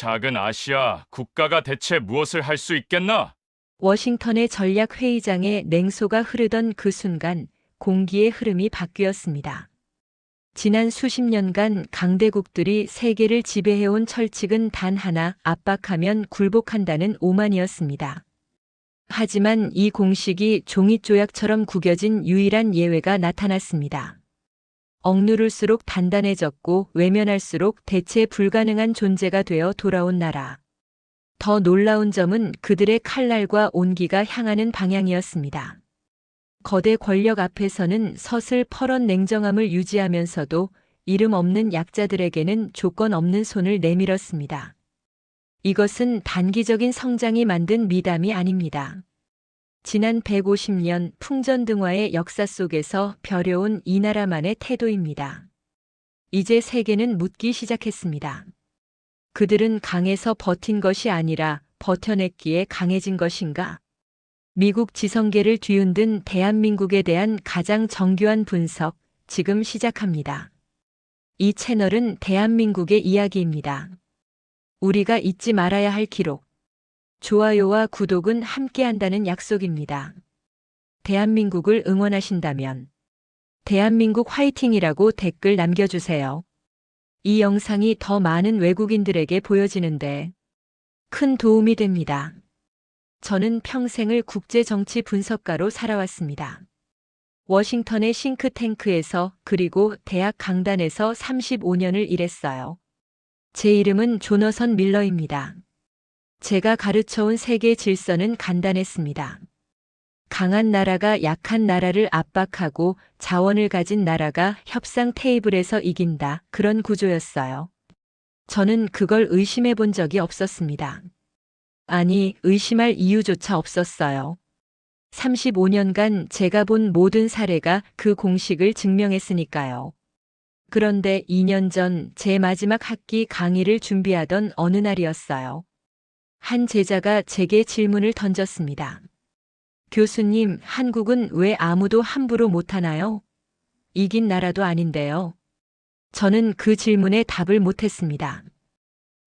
작은 아시아 국가가 대체 무엇을 할 수 있겠나? 워싱턴의 전략회의장에 냉소가 흐르던 그 순간 공기의 흐름이 바뀌었습니다. 지난 수십 년간 강대국들이 세계를 지배해온 철칙은 단 하나, 압박하면 굴복한다는 오만이었습니다. 하지만 이 공식이 종이조약처럼 구겨진 유일한 예외가 나타났습니다. 억누를수록 단단해졌고 외면할수록 대체 불가능한 존재가 되어 돌아온 나라. 더 놀라운 점은 그들의 칼날과 온기가 향하는 방향이었습니다. 거대 권력 앞에서는 서슬 퍼런 냉정함을 유지하면서도 이름 없는 약자들에게는 조건 없는 손을 내밀었습니다. 이것은 단기적인 성장이 만든 미담이 아닙니다. 지난 150년 풍전등화의 역사 속에서 벼려온 이 나라만의 태도입니다. 이제 세계는 묻기 시작했습니다. 그들은 강해서 버틴 것이 아니라 버텨냈기에 강해진 것인가? 미국 지성계를 뒤흔든 대한민국에 대한 가장 정교한 분석, 지금 시작합니다. 이 채널은 대한민국의 이야기입니다. 우리가 잊지 말아야 할 기록. 좋아요와 구독은 함께한다는 약속입니다. 대한민국을 응원하신다면 대한민국 화이팅이라고 댓글 남겨주세요. 이 영상이 더 많은 외국인들에게 보여지는데 큰 도움이 됩니다. 저는 평생을 국제정치 분석가로 살아왔습니다. 워싱턴의 싱크탱크에서 그리고 대학 강단에서 35년을 일했어요. 제 이름은 조너선 밀러입니다. 제가 가르쳐온 세계 질서는 간단했습니다. 강한 나라가 약한 나라를 압박하고 자원을 가진 나라가 협상 테이블에서 이긴다. 그런 구조였어요. 저는 그걸 의심해 본 적이 없었습니다. 아니, 의심할 이유조차 없었어요. 35년간 제가 본 모든 사례가 그 공식을 증명했으니까요. 그런데 2년 전 제 마지막 학기 강의를 준비하던 어느 날이었어요. 한 제자가 제게 질문을 던졌습니다. 교수님, 한국은 왜 아무도 함부로 못하나요? 이긴 나라도 아닌데요. 저는 그 질문에 답을 못했습니다.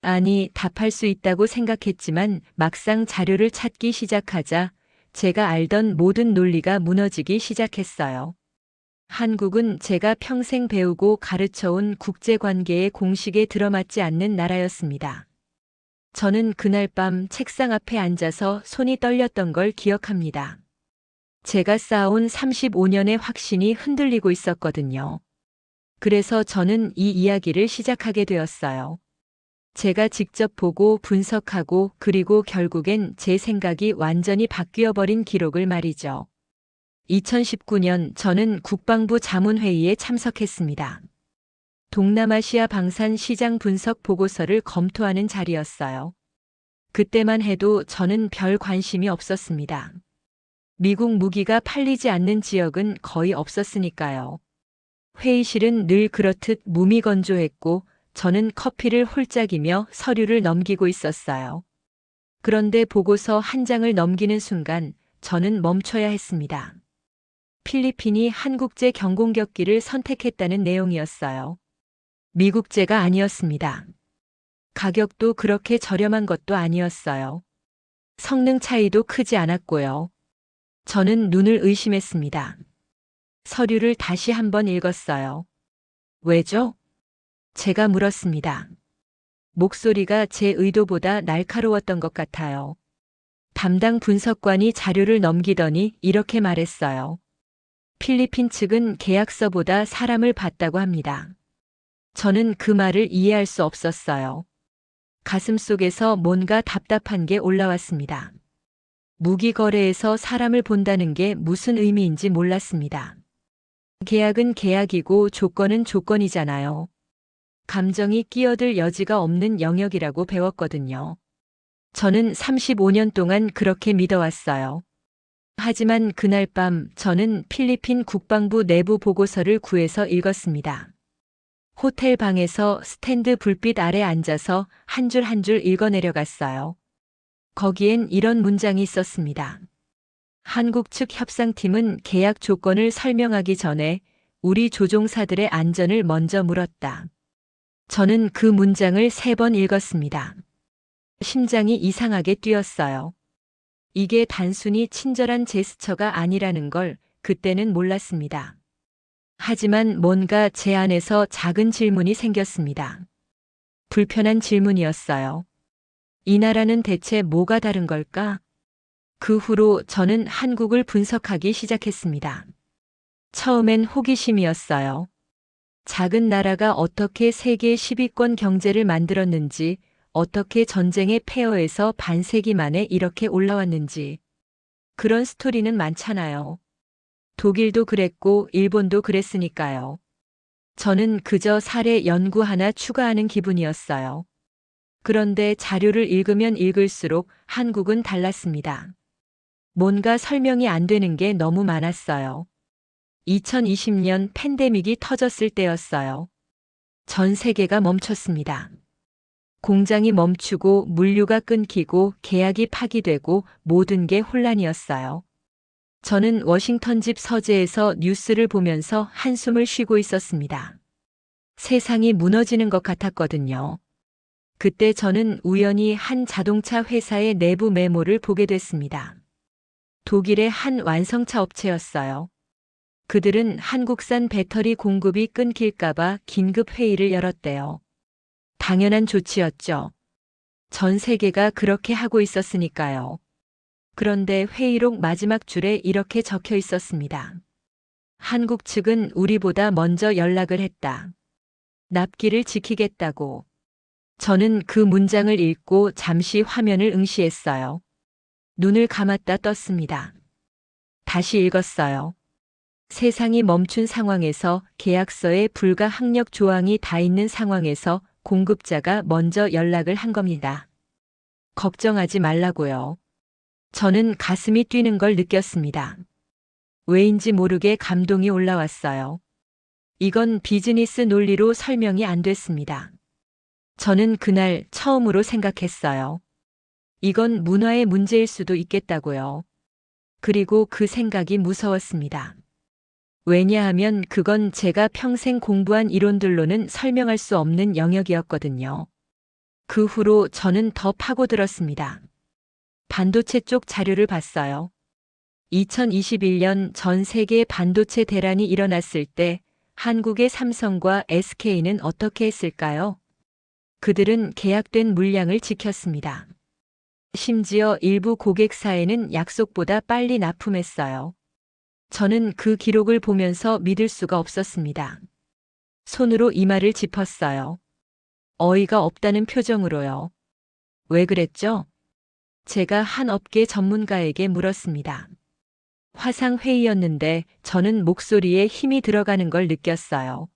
아니, 답할 수 있다고 생각했지만 막상 자료를 찾기 시작하자 제가 알던 모든 논리가 무너지기 시작했어요. 한국은 제가 평생 배우고 가르쳐온 국제관계의 공식에 들어맞지 않는 나라였습니다. 저는 그날 밤 책상 앞에 앉아서 손이 떨렸던 걸 기억합니다. 제가 쌓아온 35년의 확신이 흔들리고 있었거든요. 그래서 저는 이 이야기를 시작하게 되었어요. 제가 직접 보고 분석하고 그리고 결국엔 제 생각이 완전히 바뀌어버린 기록을 말이죠. 2019년 저는 국방부 자문회의에 참석했습니다. 동남아시아 방산 시장 분석 보고서를 검토하는 자리였어요. 그때만 해도 저는 별 관심이 없었습니다. 미국 무기가 팔리지 않는 지역은 거의 없었으니까요. 회의실은 늘 그렇듯 무미건조했고 저는 커피를 홀짝이며 서류를 넘기고 있었어요. 그런데 보고서 한 장을 넘기는 순간 저는 멈춰야 했습니다. 필리핀이 한국제 경공격기를 선택했다는 내용이었어요. 미국제가 아니었습니다. 가격도 그렇게 저렴한 것도 아니었어요. 성능 차이도 크지 않았고요. 저는 눈을 의심했습니다. 서류를 다시 한번 읽었어요. 왜죠? 제가 물었습니다. 목소리가 제 의도보다 날카로웠던 것 같아요. 담당 분석관이 자료를 넘기더니 이렇게 말했어요. 필리핀 측은 계약서보다 사람을 봤다고 합니다. 저는 그 말을 이해할 수 없었어요. 가슴속에서 뭔가 답답한 게 올라왔습니다. 무기 거래에서 사람을 본다는 게 무슨 의미인지 몰랐습니다. 계약은 계약이고 조건은 조건이잖아요. 감정이 끼어들 여지가 없는 영역이라고 배웠거든요. 저는 35년 동안 그렇게 믿어왔어요. 하지만 그날 밤 저는 필리핀 국방부 내부 보고서를 구해서 읽었습니다. 호텔 방에서 스탠드 불빛 아래 앉아서 한 줄 한 줄 읽어내려갔어요. 거기엔 이런 문장이 있었습니다. 한국 측 협상팀은 계약 조건을 설명하기 전에 우리 조종사들의 안전을 먼저 물었다. 저는 그 문장을 3번 읽었습니다. 심장이 이상하게 뛰었어요. 이게 단순히 친절한 제스처가 아니라는 걸 그때는 몰랐습니다. 하지만 뭔가 제 안에서 작은 질문이 생겼습니다. 불편한 질문이었어요. 이 나라는 대체 뭐가 다른 걸까? 그 후로 저는 한국을 분석하기 시작했습니다. 처음엔 호기심이었어요. 작은 나라가 어떻게 세계 10위권 경제를 만들었는지, 어떻게 전쟁의 폐허에서 반세기 만에 이렇게 올라왔는지. 그런 스토리는 많잖아요. 독일도 그랬고 일본도 그랬으니까요. 저는 그저 사례 연구 하나 추가하는 기분이었어요. 그런데 자료를 읽으면 읽을수록 한국은 달랐습니다. 뭔가 설명이 안 되는 게 너무 많았어요. 2020년 팬데믹이 터졌을 때였어요. 전 세계가 멈췄습니다. 공장이 멈추고 물류가 끊기고 계약이 파기되고 모든 게 혼란이었어요. 저는 워싱턴 집 서재에서 뉴스를 보면서 한숨을 쉬고 있었습니다. 세상이 무너지는 것 같았거든요. 그때 저는 우연히 한 자동차 회사의 내부 메모를 보게 됐습니다. 독일의 한 완성차 업체였어요. 그들은 한국산 배터리 공급이 끊길까봐 긴급 회의를 열었대요. 당연한 조치였죠. 전 세계가 그렇게 하고 있었으니까요. 그런데 회의록 마지막 줄에 이렇게 적혀 있었습니다. 한국 측은 우리보다 먼저 연락을 했다. 납기를 지키겠다고. 저는 그 문장을 읽고 잠시 화면을 응시했어요. 눈을 감았다 떴습니다. 다시 읽었어요. 세상이 멈춘 상황에서 계약서에 불가 학력 조항이 다 있는 상황에서 공급자가 먼저 연락을 한 겁니다. 걱정하지 말라고요. 저는 가슴이 뛰는 걸 느꼈습니다. 왜인지 모르게 감동이 올라왔어요. 이건 비즈니스 논리로 설명이 안 됐습니다. 저는 그날 처음으로 생각했어요. 이건 문화의 문제일 수도 있겠다고요. 그리고 그 생각이 무서웠습니다. 왜냐하면 그건 제가 평생 공부한 이론들로는 설명할 수 없는 영역이었거든요. 그 후로 저는 더 파고들었습니다. 반도체 쪽 자료를 봤어요. 2021년 전 세계 반도체 대란이 일어났을 때 한국의 삼성과 SK는 어떻게 했을까요? 그들은 계약된 물량을 지켰습니다. 심지어 일부 고객사에는 약속보다 빨리 납품했어요. 저는 그 기록을 보면서 믿을 수가 없었습니다. 손으로 이마를 짚었어요. 어이가 없다는 표정으로요. 왜 그랬죠? 제가 한 업계 전문가에게 물었습니다. 화상회의였는데 저는 목소리에 힘이 들어가는 걸 느꼈어요.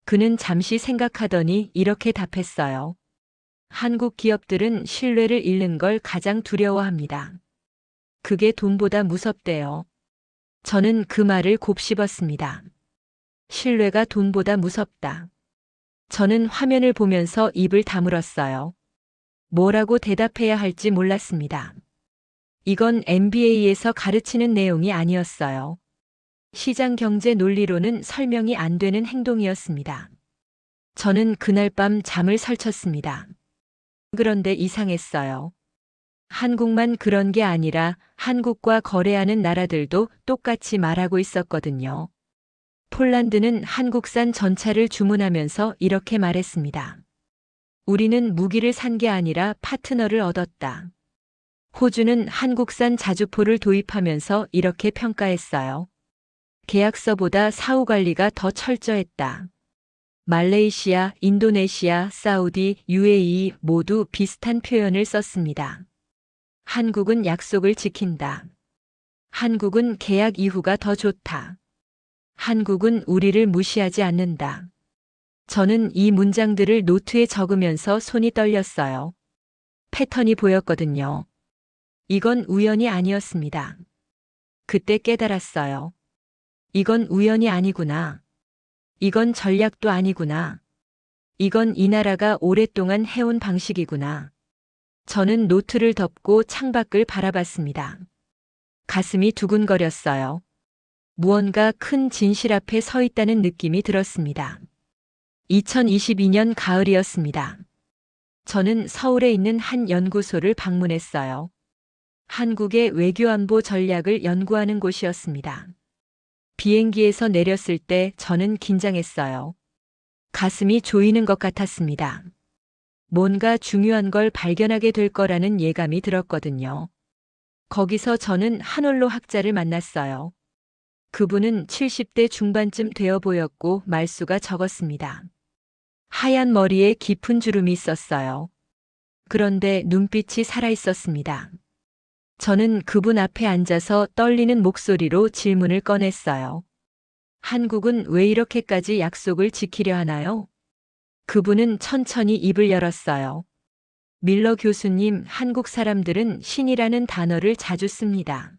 그는 잠시 생각하더니 이렇게 답했어요. 한국 기업들은 신뢰를 잃는 걸 가장 두려워합니다. 그게 돈보다 무섭대요. 저는 그 말을 곱씹었습니다. 신뢰가 돈보다 무섭다. 저는 화면을 보면서 입을 다물었어요. 뭐라고 대답해야 할지 몰랐습니다. 이건 MBA에서 가르치는 내용이 아니었어요. 시장 경제 논리로는 설명이 안 되는 행동이었습니다. 저는 그날 밤 잠을 설쳤습니다. 그런데 이상했어요. 한국만 그런 게 아니라 한국과 거래하는 나라들도 똑같이 말하고 있었거든요. 폴란드는 한국산 전차를 주문하면서 이렇게 말했습니다. 우리는 무기를 산 게 아니라 파트너를 얻었다. 호주는 한국산 자주포를 도입하면서 이렇게 평가했어요. 계약서보다 사후 관리가 더 철저했다. 말레이시아, 인도네시아, 사우디, UAE 모두 비슷한 표현을 썼습니다. 한국은 약속을 지킨다. 한국은 계약 이후가 더 좋다. 한국은 우리를 무시하지 않는다. 저는 이 문장들을 노트에 적으면서 손이 떨렸어요. 패턴이 보였거든요. 이건 우연이 아니었습니다. 그때 깨달았어요. 이건 우연이 아니구나. 이건 전략도 아니구나. 이건 이 나라가 오랫동안 해온 방식이구나. 저는 노트를 덮고 창밖을 바라봤습니다. 가슴이 두근거렸어요. 무언가 큰 진실 앞에 서 있다는 느낌이 들었습니다. 2022년 가을이었습니다. 저는 서울에 있는 한 연구소를 방문했어요. 한국의 외교안보 전략을 연구하는 곳이었습니다. 비행기에서 내렸을 때 저는 긴장했어요. 가슴이 조이는 것 같았습니다. 뭔가 중요한 걸 발견하게 될 거라는 예감이 들었거든요. 거기서 저는 한올로 학자를 만났어요. 그분은 70대 중반쯤 되어 보였고 말수가 적었습니다. 하얀 머리에 깊은 주름이 있었어요. 그런데 눈빛이 살아 있었습니다. 저는 그분 앞에 앉아서 떨리는 목소리로 질문을 꺼냈어요. 한국은 왜 이렇게까지 약속을 지키려 하나요? 그분은 천천히 입을 열었어요. 밀러 교수님, 한국 사람들은 신이라는 단어를 자주 씁니다.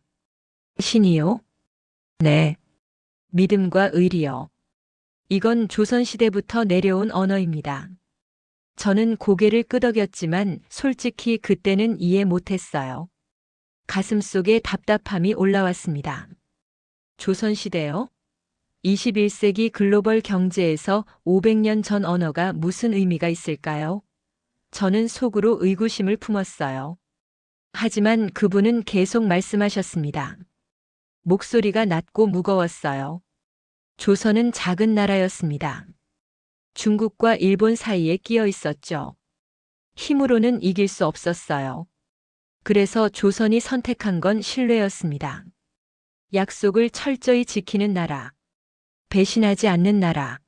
신이요? 네. 믿음과 의리요. 이건 조선시대부터 내려온 언어입니다. 저는 고개를 끄덕였지만 솔직히 그때는 이해 못했어요. 가슴속에 답답함이 올라왔습니다. 조선시대요? 21세기 글로벌 경제에서 500년 전 언어가 무슨 의미가 있을까요? 저는 속으로 의구심을 품었어요. 하지만 그분은 계속 말씀하셨습니다. 목소리가 낮고 무거웠어요. 조선은 작은 나라였습니다. 중국과 일본 사이에 끼어 있었죠. 힘으로는 이길 수 없었어요. 그래서 조선이 선택한 건 신뢰였습니다. 약속을 철저히 지키는 나라. 배신하지 않는 나라.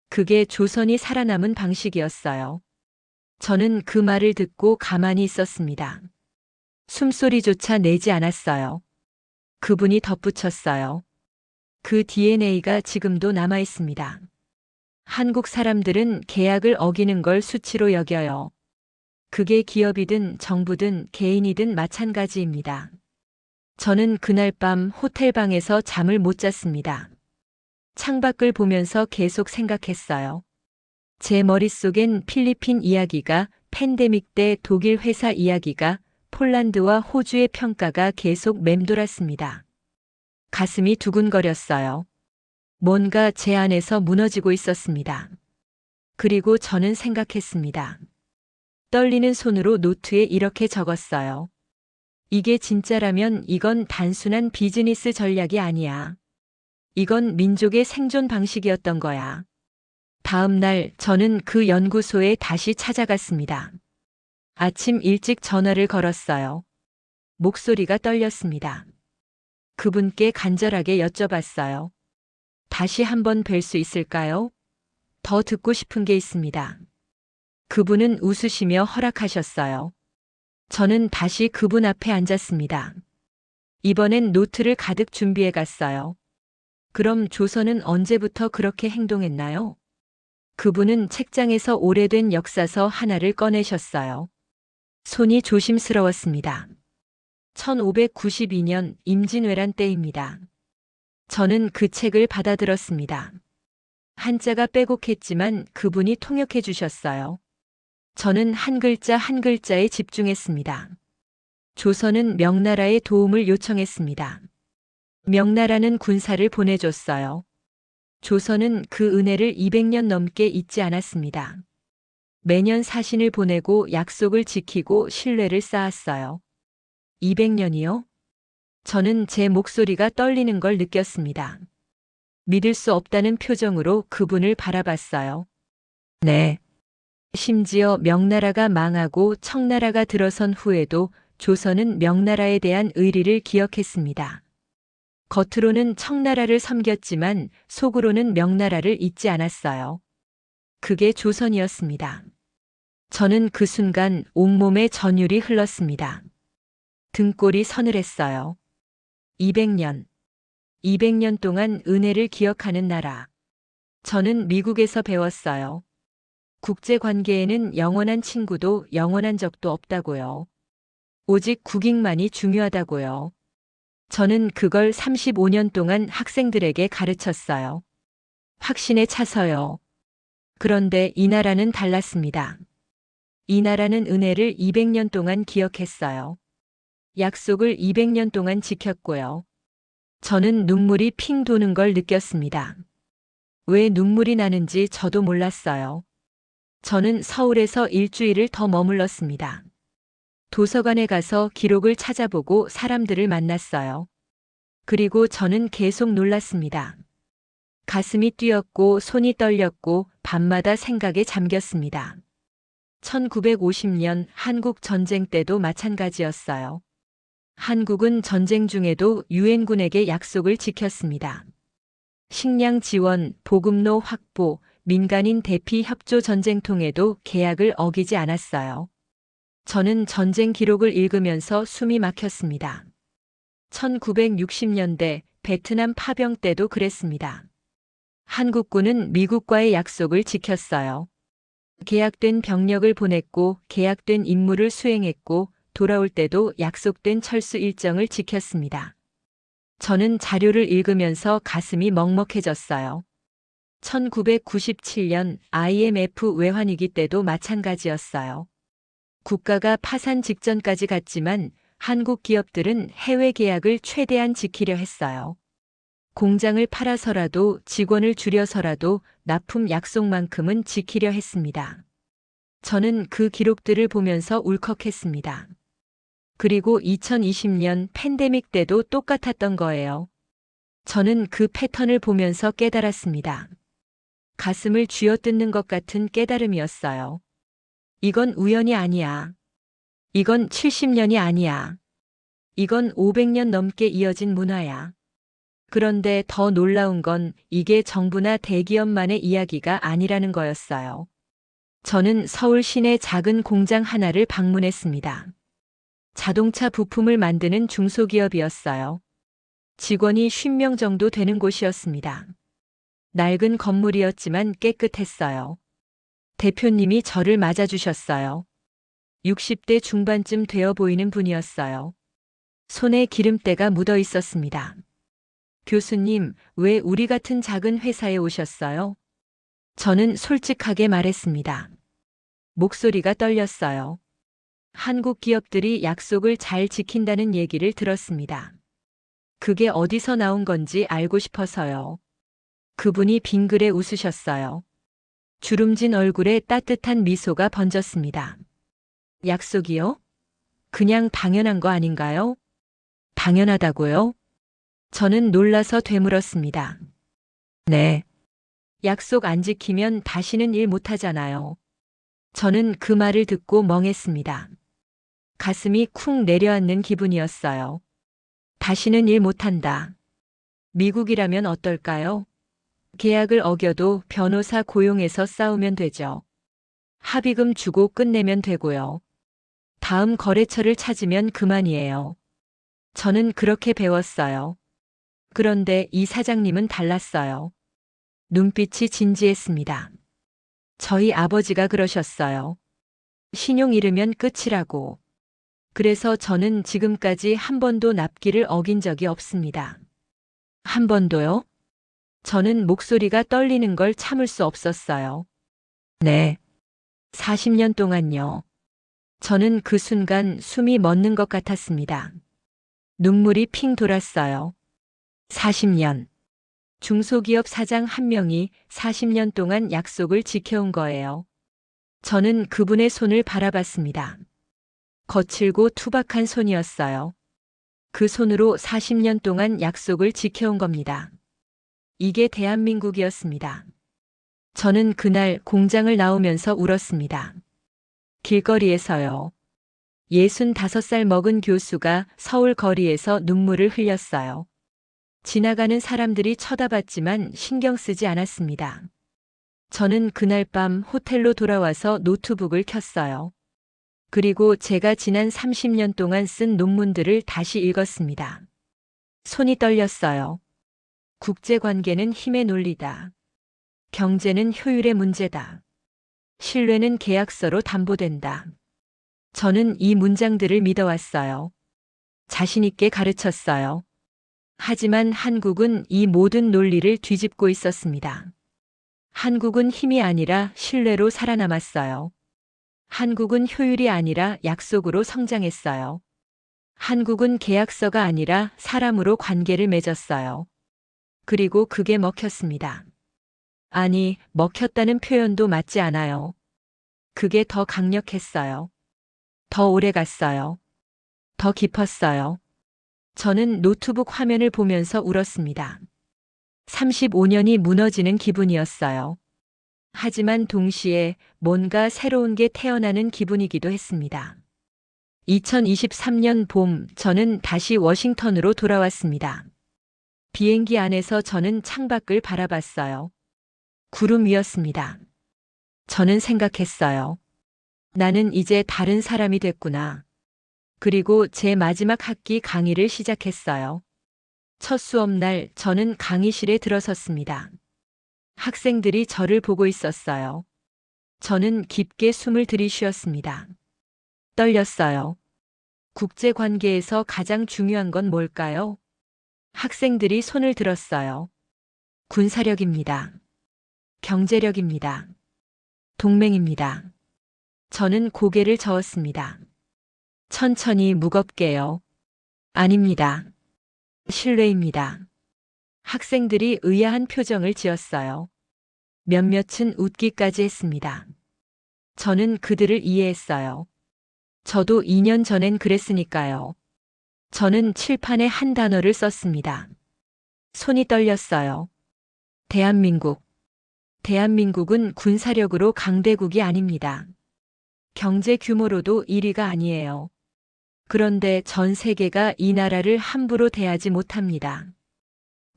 그게 조선이 살아남은 방식이었어요. 저는 그 말을 듣고 가만히 있었습니다. 숨소리조차 내지 않았어요. 그분이 덧붙였어요. 그 DNA가 지금도 남아 있습니다. 한국 사람들은 계약을 어기는 걸 수치로 여겨요. 그게 기업이든 정부든 개인이든 마찬가지입니다. 저는 그날 밤 호텔방에서 잠을 못 잤습니다. 창밖을 보면서 계속 생각했어요. 제 머릿속엔 필리핀 이야기가, 팬데믹 때 독일 회사 이야기가, 폴란드와 호주의 평가가 계속 맴돌았습니다. 가슴이 두근거렸어요. 뭔가 제 안에서 무너지고 있었습니다. 그리고 저는 생각했습니다. 떨리는 손으로 노트에 이렇게 적었어요. 이게 진짜라면 이건 단순한 비즈니스 전략이 아니야. 이건 민족의 생존 방식이었던 거야. 다음 날 저는 그 연구소에 다시 찾아갔습니다. 아침 일찍 전화를 걸었어요. 목소리가 떨렸습니다. 그분께 간절하게 여쭤봤어요. 다시 한번 뵐 수 있을까요? 더 듣고 싶은 게 있습니다. 그분은 웃으시며 허락하셨어요. 저는 다시 그분 앞에 앉았습니다. 이번엔 노트를 가득 준비해 갔어요. 그럼 조선은 언제부터 그렇게 행동했나요? 그분은 책장에서 오래된 역사서 하나를 꺼내셨어요. 손이 조심스러웠습니다. 1592년 임진왜란 때입니다. 저는 그 책을 받아들었습니다. 한자가 빼곡했지만 그분이 통역해 주셨어요. 저는 한 글자 한 글자에 집중했습니다. 조선은 명나라의 도움을 요청했습니다. 명나라는 군사를 보내줬어요. 조선은 그 은혜를 200년 넘게 잊지 않았습니다. 매년 사신을 보내고 약속을 지키고 신뢰를 쌓았어요. 200년이요? 저는 제 목소리가 떨리는 걸 느꼈습니다. 믿을 수 없다는 표정으로 그분을 바라봤어요. 네. 심지어 명나라가 망하고 청나라가 들어선 후에도 조선은 명나라에 대한 의리를 기억했습니다. 겉으로는 청나라를 섬겼지만 속으로는 명나라를 잊지 않았어요. 그게 조선이었습니다. 저는 그 순간 온몸에 전율이 흘렀습니다. 등골이 서늘했어요. 200년. 200년 동안 은혜를 기억하는 나라. 저는 미국에서 배웠어요. 국제관계에는 영원한 친구도 영원한 적도 없다고요. 오직 국익만이 중요하다고요. 저는 그걸 35년 동안 학생들에게 가르쳤어요. 확신에 차서요. 그런데 이 나라는 달랐습니다. 이 나라는 은혜를 200년 동안 기억했어요. 약속을 200년 동안 지켰고요. 저는 눈물이 핑 도는 걸 느꼈습니다. 왜 눈물이 나는지 저도 몰랐어요. 저는 서울에서 일주일을 더 머물렀습니다. 도서관에 가서 기록을 찾아보고 사람들을 만났어요. 그리고 저는 계속 놀랐습니다. 가슴이 뛰었고 손이 떨렸고 밤마다 생각에 잠겼습니다. 1950년 한국 전쟁 때도 마찬가지였어요. 한국은 전쟁 중에도 유엔군에게 약속을 지켰습니다. 식량 지원, 보급로 확보, 민간인 대피 협조 전쟁통에도 계약을 어기지 않았어요. 저는 전쟁 기록을 읽으면서 숨이 막혔습니다. 1960년대 베트남 파병 때도 그랬습니다. 한국군은 미국과의 약속을 지켰어요. 계약된 병력을 보냈고 계약된 임무를 수행했고 돌아올 때도 약속된 철수 일정을 지켰습니다. 저는 자료를 읽으면서 가슴이 먹먹해졌어요. 1997년 IMF 외환위기 때도 마찬가지였어요. 국가가 파산 직전까지 갔지만 한국 기업들은 해외 계약을 최대한 지키려 했어요. 공장을 팔아서라도 직원을 줄여서라도 납품 약속만큼은 지키려 했습니다. 저는 그 기록들을 보면서 울컥했습니다. 그리고 2020년 팬데믹 때도 똑같았던 거예요. 저는 그 패턴을 보면서 깨달았습니다. 가슴을 쥐어뜯는 것 같은 깨달음이었어요. 이건 우연이 아니야. 이건 70년이 아니야. 이건 500년 넘게 이어진 문화야. 그런데 더 놀라운 건 이게 정부나 대기업만의 이야기가 아니라는 거였어요. 저는 서울 시내 작은 공장 하나를 방문했습니다. 자동차 부품을 만드는 중소기업이었어요. 직원이 50명 정도 되는 곳이었습니다. 낡은 건물이었지만 깨끗했어요. 대표님이 저를 맞아주셨어요. 60대 중반쯤 되어 보이는 분이었어요. 손에 기름때가 묻어 있었습니다. 교수님, 왜 우리 같은 작은 회사에 오셨어요? 저는 솔직하게 말했습니다. 목소리가 떨렸어요. 한국 기업들이 약속을 잘 지킨다는 얘기를 들었습니다. 그게 어디서 나온 건지 알고 싶어서요. 그분이 빙그레 웃으셨어요. 주름진 얼굴에 따뜻한 미소가 번졌습니다. 약속이요? 그냥 당연한 거 아닌가요? 당연하다고요? 저는 놀라서 되물었습니다. 네. 약속 안 지키면 다시는 일 못하잖아요. 저는 그 말을 듣고 멍했습니다. 가슴이 쿵 내려앉는 기분이었어요. 다시는 일 못한다. 미국이라면 어떨까요? 계약을 어겨도 변호사 고용해서 싸우면 되죠. 합의금 주고 끝내면 되고요. 다음 거래처를 찾으면 그만이에요. 저는 그렇게 배웠어요. 그런데 이 사장님은 달랐어요. 눈빛이 진지했습니다. 저희 아버지가 그러셨어요. 신용 잃으면 끝이라고. 그래서 저는 지금까지 한 번도 납기를 어긴 적이 없습니다. 한 번도요? 저는 목소리가 떨리는 걸 참을 수 없었어요. 네. 40년 동안요. 저는 그 순간 숨이 멎는 것 같았습니다. 눈물이 핑 돌았어요. 40년. 중소기업 사장 한 명이 40년 동안 약속을 지켜온 거예요. 저는 그분의 손을 바라봤습니다. 거칠고 투박한 손이었어요. 그 손으로 40년 동안 약속을 지켜온 겁니다. 이게 대한민국이었습니다. 저는 그날 공장을 나오면서 울었습니다. 길거리에서요. 65살 먹은 교수가 서울 거리에서 눈물을 흘렸어요. 지나가는 사람들이 쳐다봤지만 신경 쓰지 않았습니다. 저는 그날 밤 호텔로 돌아와서 노트북을 켰어요. 그리고 제가 지난 30년 동안 쓴 논문들을 다시 읽었습니다. 손이 떨렸어요. 국제관계는 힘의 논리다. 경제는 효율의 문제다. 신뢰는 계약서로 담보된다. 저는 이 문장들을 믿어왔어요. 자신있게 가르쳤어요. 하지만 한국은 이 모든 논리를 뒤집고 있었습니다. 한국은 힘이 아니라 신뢰로 살아남았어요. 한국은 효율이 아니라 약속으로 성장했어요. 한국은 계약서가 아니라 사람으로 관계를 맺었어요. 그리고 그게 먹혔습니다. 아니, 먹혔다는 표현도 맞지 않아요. 그게 더 강력했어요. 더 오래 갔어요. 더 깊었어요. 저는 노트북 화면을 보면서 울었습니다. 35년이 무너지는 기분이었어요. 하지만 동시에 뭔가 새로운 게 태어나는 기분이기도 했습니다. 2023년 봄, 저는 다시 워싱턴으로 돌아왔습니다. 비행기 안에서 저는 창밖을 바라봤어요. 구름 위였습니다. 저는 생각했어요. 나는 이제 다른 사람이 됐구나. 그리고 제 마지막 학기 강의를 시작했어요. 첫 수업날 저는 강의실에 들어섰습니다. 학생들이 저를 보고 있었어요. 저는 깊게 숨을 들이쉬었습니다. 떨렸어요. 국제관계에서 가장 중요한 건 뭘까요? 학생들이 손을 들었어요. 군사력입니다. 경제력입니다. 동맹입니다. 저는 고개를 저었습니다. 천천히 무겁게요. 아닙니다. 신뢰입니다. 학생들이 의아한 표정을 지었어요. 몇몇은 웃기까지 했습니다. 저는 그들을 이해했어요. 저도 2년 전엔 그랬으니까요. 저는 칠판에 한 단어를 썼습니다. 손이 떨렸어요. 대한민국. 대한민국은 군사력으로 강대국이 아닙니다. 경제 규모로도 1위가 아니에요. 그런데 전 세계가 이 나라를 함부로 대하지 못합니다.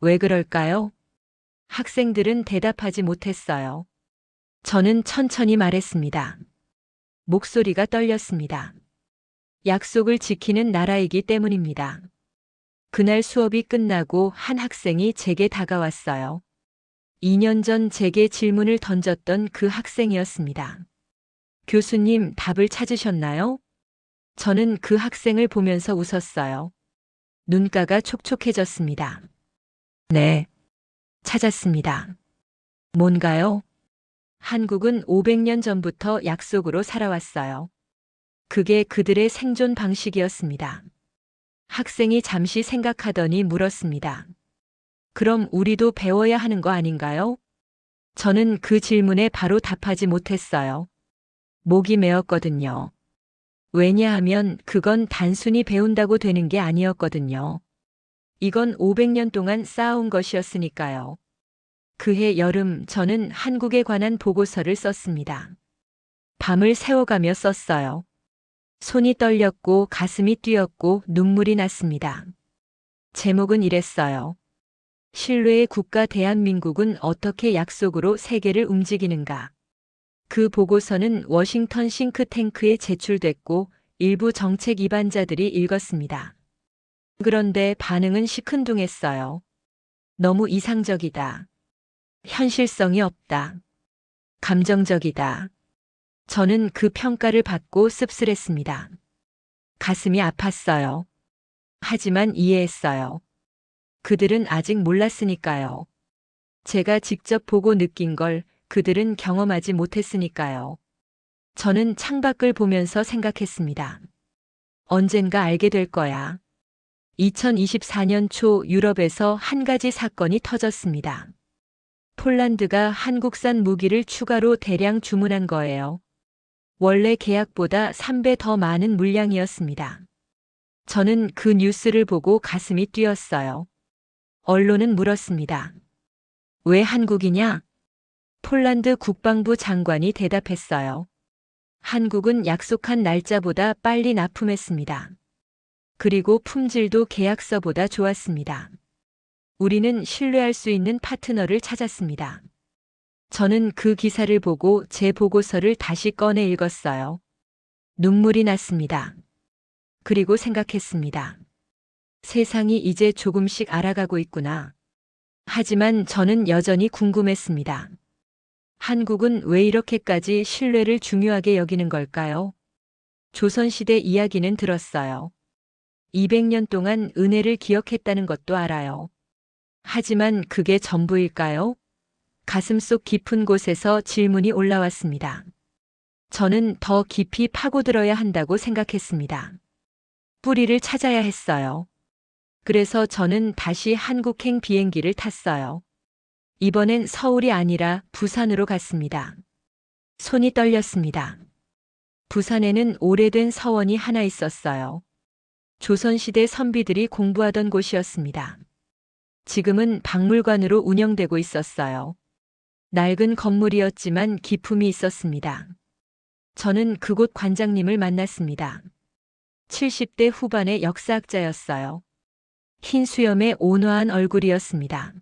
왜 그럴까요? 학생들은 대답하지 못했어요. 저는 천천히 말했습니다. 목소리가 떨렸습니다. 약속을 지키는 나라이기 때문입니다. 그날 수업이 끝나고 한 학생이 제게 다가왔어요. 2년 전 제게 질문을 던졌던 그 학생이었습니다. 교수님, 답을 찾으셨나요? 저는 그 학생을 보면서 웃었어요. 눈가가 촉촉해졌습니다. 네, 찾았습니다. 뭔가요? 한국은 500년 전부터 약속으로 살아왔어요. 그게 그들의 생존 방식이었습니다. 학생이 잠시 생각하더니 물었습니다. 그럼 우리도 배워야 하는 거 아닌가요? 저는 그 질문에 바로 답하지 못했어요. 목이 메었거든요. 왜냐하면 그건 단순히 배운다고 되는 게 아니었거든요. 이건 500년 동안 쌓아온 것이었으니까요. 그해 여름 저는 한국에 관한 보고서를 썼습니다. 밤을 새워가며 썼어요. 손이 떨렸고 가슴이 뛰었고 눈물이 났습니다. 제목은 이랬어요. 신뢰의 국가 대한민국은 어떻게 약속으로 세계를 움직이는가. 그 보고서는 워싱턴 싱크탱크에 제출됐고 일부 정책 입안자들이 읽었습니다. 그런데 반응은 시큰둥했어요. 너무 이상적이다. 현실성이 없다. 감정적이다. 저는 그 평가를 받고 씁쓸했습니다. 가슴이 아팠어요. 하지만 이해했어요. 그들은 아직 몰랐으니까요. 제가 직접 보고 느낀 걸 그들은 경험하지 못했으니까요. 저는 창밖을 보면서 생각했습니다. 언젠가 알게 될 거야. 2024년 초 유럽에서 한 가지 사건이 터졌습니다. 폴란드가 한국산 무기를 추가로 대량 주문한 거예요. 원래 계약보다 3배 더 많은 물량이었습니다. 저는 그 뉴스를 보고 가슴이 뛰었어요. 언론은 물었습니다. 왜 한국이냐? 폴란드 국방부 장관이 대답했어요. 한국은 약속한 날짜보다 빨리 납품했습니다. 그리고 품질도 계약서보다 좋았습니다. 우리는 신뢰할 수 있는 파트너를 찾았습니다. 저는 그 기사를 보고 제 보고서를 다시 꺼내 읽었어요. 눈물이 났습니다. 그리고 생각했습니다. 세상이 이제 조금씩 알아가고 있구나. 하지만 저는 여전히 궁금했습니다. 한국은 왜 이렇게까지 신뢰를 중요하게 여기는 걸까요? 조선시대 이야기는 들었어요. 200년 동안 은혜를 기억했다는 것도 알아요. 하지만 그게 전부일까요? 가슴속 깊은 곳에서 질문이 올라왔습니다. 저는 더 깊이 파고들어야 한다고 생각했습니다. 뿌리를 찾아야 했어요. 그래서 저는 다시 한국행 비행기를 탔어요. 이번엔 서울이 아니라 부산으로 갔습니다. 손이 떨렸습니다. 부산에는 오래된 서원이 하나 있었어요. 조선시대 선비들이 공부하던 곳이었습니다. 지금은 박물관으로 운영되고 있었어요. 낡은 건물이었지만 기품이 있었습니다. 저는 그곳 관장님을 만났습니다. 70대 후반의 역사학자였어요. 흰 수염에 온화한 얼굴이었습니다.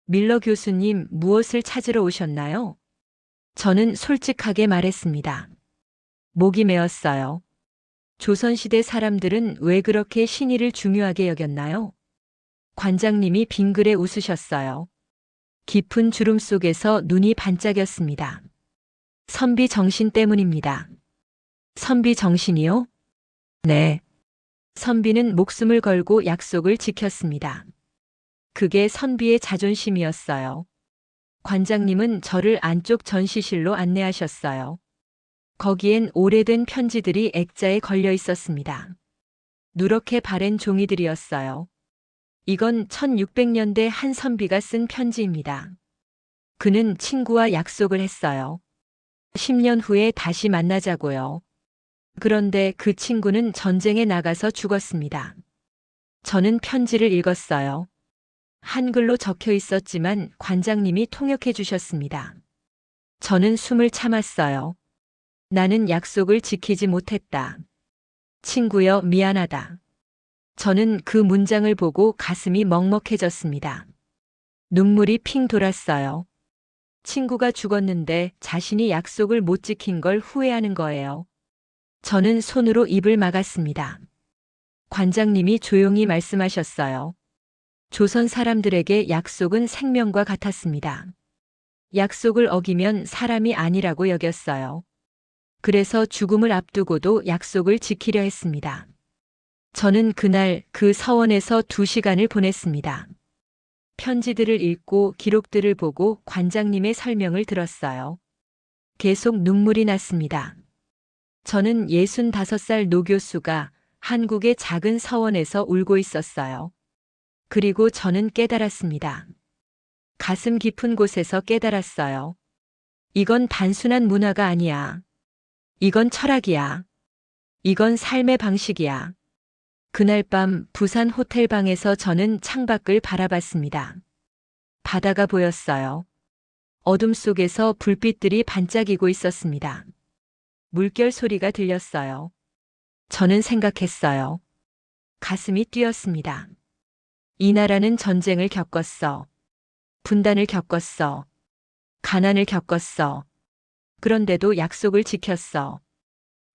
밀러 교수님, 무엇을 찾으러 오셨나요? 저는 솔직하게 말했습니다. 목이 메었어요. 조선시대 사람들은 왜 그렇게 신의를 중요하게 여겼나요? 관장님이 빙그레 웃으셨어요. 깊은 주름 속에서 눈이 반짝였습니다. 선비 정신 때문입니다. 선비 정신이요? 네. 선비는 목숨을 걸고 약속을 지켰습니다. 그게 선비의 자존심이었어요. 관장님은 저를 안쪽 전시실로 안내하셨어요. 거기엔 오래된 편지들이 액자에 걸려 있었습니다. 누렇게 바랜 종이들이었어요. 이건 1600년대 한 선비가 쓴 편지입니다. 그는 친구와 약속을 했어요. 10년 후에 다시 만나자고요. 그런데 그 친구는 전쟁에 나가서 죽었습니다. 저는 편지를 읽었어요. 한글로 적혀 있었지만 관장님이 통역해 주셨습니다. 저는 숨을 참았어요. 나는 약속을 지키지 못했다. 친구여, 미안하다. 저는 그 문장을 보고 가슴이 먹먹해졌습니다. 눈물이 핑 돌았어요. 친구가 죽었는데 자신이 약속을 못 지킨 걸 후회하는 거예요. 저는 손으로 입을 막았습니다. 관장님이 조용히 말씀하셨어요. 조선 사람들에게 약속은 생명과 같았습니다. 약속을 어기면 사람이 아니라고 여겼어요. 그래서 죽음을 앞두고도 약속을 지키려 했습니다. 저는 그날 그 서원에서 2시간을 보냈습니다. 편지들을 읽고 기록들을 보고 관장님의 설명을 들었어요. 계속 눈물이 났습니다. 저는 65살 노교수가 한국의 작은 서원에서 울고 있었어요. 그리고 저는 깨달았습니다. 가슴 깊은 곳에서 깨달았어요. 이건 단순한 문화가 아니야. 이건 철학이야. 이건 삶의 방식이야. 그날 밤 부산 호텔방에서 저는 창밖을 바라봤습니다. 바다가 보였어요. 어둠 속에서 불빛들이 반짝이고 있었습니다. 물결 소리가 들렸어요. 저는 생각했어요. 가슴이 뛰었습니다. 이 나라는 전쟁을 겪었어. 분단을 겪었어. 가난을 겪었어. 그런데도 약속을 지켰어.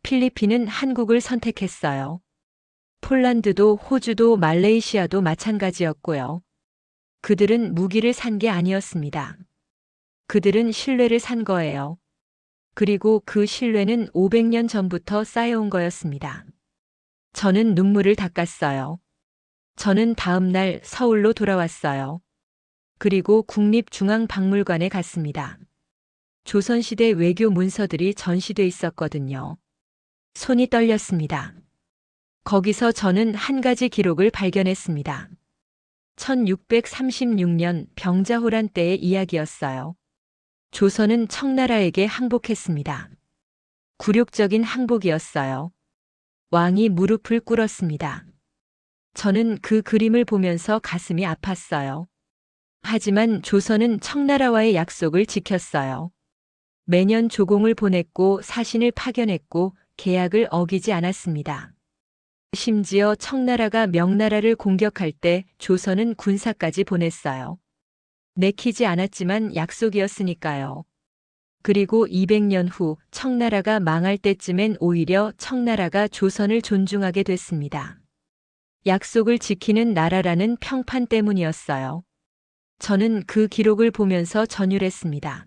필리핀은 한국을 선택했어요. 폴란드도 호주도 말레이시아도 마찬가지였고요. 그들은 무기를 산 게 아니었습니다. 그들은 신뢰를 산 거예요. 그리고 그 신뢰는 500년 전부터 쌓여온 거였습니다. 저는 눈물을 닦았어요. 저는 다음 날 서울로 돌아왔어요. 그리고 국립중앙박물관에 갔습니다. 조선시대 외교 문서들이 전시돼 있었거든요. 손이 떨렸습니다. 거기서 저는 한 가지 기록을 발견했습니다. 1636년 병자호란 때의 이야기였어요. 조선은 청나라에게 항복했습니다. 굴욕적인 항복이었어요. 왕이 무릎을 꿇었습니다. 저는 그 그림을 보면서 가슴이 아팠어요. 하지만 조선은 청나라와의 약속을 지켰어요. 매년 조공을 보냈고 사신을 파견했고 계약을 어기지 않았습니다. 심지어 청나라가 명나라를 공격할 때 조선은 군사까지 보냈어요. 내키지 않았지만 약속이었으니까요. 그리고 200년 후 청나라가 망할 때쯤엔 오히려 청나라가 조선을 존중하게 됐습니다. 약속을 지키는 나라라는 평판 때문이었어요. 저는 그 기록을 보면서 전율했습니다.